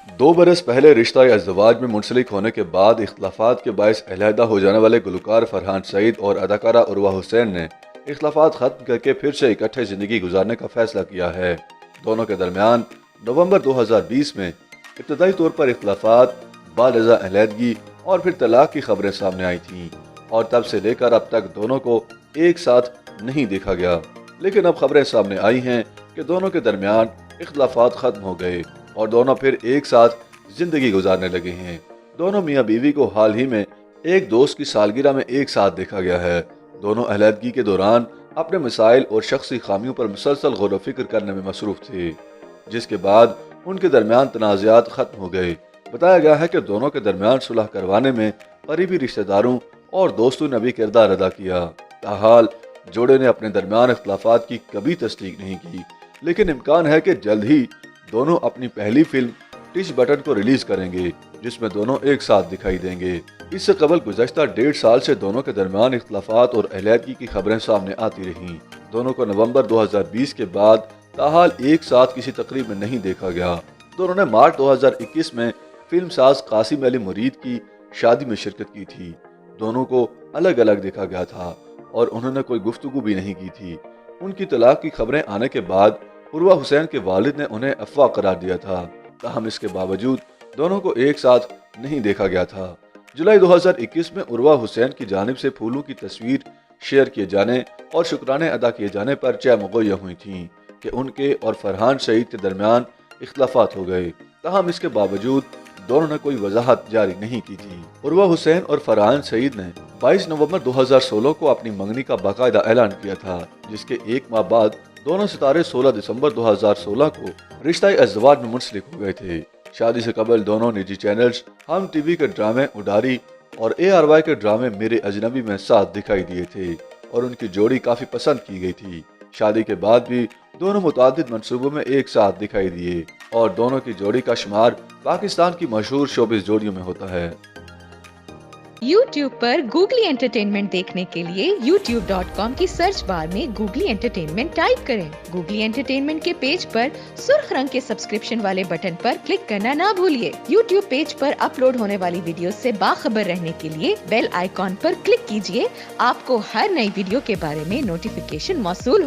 दो बरस पहले रिश्ता या अज़दवाज में मुंसलिक होने के बाद इख्तलाफात के बायस अलहदा हो जाने वाले गुलकार फरहान सईद और अदाकारा उर्वा हुसैन ने इख्तलाफात ख़त्म करके फिर से इकट्ठे ज़िंदगी गुजारने का फैसला किया है। दोनों के दरमियान नवंबर 2020 में इब्तदाई तौर पर इख्तलाफात, बादअज़ा अलहदगी और फिर तलाक की खबरें सामने आई थीं और तब से लेकर अब तक दोनों को एक साथ नहीं देखा गया। लेकिन अब खबरें सामने आई हैं कि दोनों के दरमियान इख्तलाफात ख़त्म हो गए और दोनों फिर एक साथ जिंदगी गुजारने लगे हैं। दोनों मियाँ बीवी को हाल ही में एक दोस्त की सालगिरह में एक साथ देखा गया है। दोनों अलहदगी के दौरान अपने मसाइल और शख्सी खामियों पर मुसलसल गौर व फिक्र करने में मसरूफ थे, जिसके बाद उनके दरमियान तनाज़ात खत्म हो गए। बताया गया है कि दोनों के दरमियान सुलह करवाने में करीबी रिश्तेदारों और दोस्तों ने भी किरदार अदा किया। ताहाल जोड़े ने अपने दरमियान इख्तलाफात की कभी तस्दीक नहीं की, लेकिन इम्कान है कि जल्द ही दोनों अपनी पहली फिल्म टिच बटन को रिलीज करेंगे, जिसमें दोनों एक साथ दिखाई देंगे। इससे कबल गुज़श्ता 1.5 साल से दोनों के दरमियान इख्तलाफात और अलहदगी की खबरें सामने आती रहीं। दोनों को नवंबर 2020 के बाद ताहाल एक साथ किसी तकरीब में नहीं देखा गया। दोनों ने मार्च 2021 में फिल्म साज कासिम अली मुरीद की शादी में शिरकत की थी। दोनों को अलग अलग देखा गया था और उन्होंने कोई गुफ्तगू भी नहीं की थी। उनकी तलाक की खबरें आने के बाद उर्वा हुसैन के वालिद ने उन्हें अफवाह करार दिया था। ताहम इसके बावजूद दोनों को एक साथ नहीं देखा गया था। जुलाई 2021 में उर्वा हुसैन की जानिब से फूलों की तस्वीर शेयर किए जाने और शुक्राने अदा किए जाने पर चह मुगैया हुई थी कि उनके और फरहान सईद के दरमियान इख्तलाफात हो गए। ताहम इसके बावजूद दोनों ने कोई वजाहत जारी नहीं की थी। उर्वा हुसैन और फरहान सईद ने 22 नवंबर 2016 को अपनी मंगनी का बाकायदा ऐलान किया था, जिसके एक माह बाद दोनों सितारे 16 दिसंबर 2016 को रिश्ता अज़दवाज में मुंसलिक हो गए थे। शादी से कबल दोनों निजी चैनल्स हम टीवी के ड्रामे उडारी और ARY के ड्रामे मेरे अजनबी में साथ दिखाई दिए थे और उनकी जोड़ी काफी पसंद की गई थी। शादी के बाद भी दोनों मुतादिद मंसूबों में एक साथ दिखाई दिए और दोनों की जोड़ी का शुमार पाकिस्तान की मशहूर शोबिस जोड़ियों में होता है। YouTube पर गूगली एंटरटेनमेंट देखने के लिए youtube.com की सर्च बार में गूगली एंटरटेनमेंट टाइप करें। गूगली एंटरटेनमेंट के पेज पर सुर्ख रंग के सब्सक्रिप्शन वाले बटन पर क्लिक करना ना भूलिए। YouTube पेज पर अपलोड होने वाली वीडियो से बाखबर रहने के लिए बेल आइकॉन पर क्लिक कीजिए। आपको हर नई वीडियो के बारे में नोटिफिकेशन मौसूल हो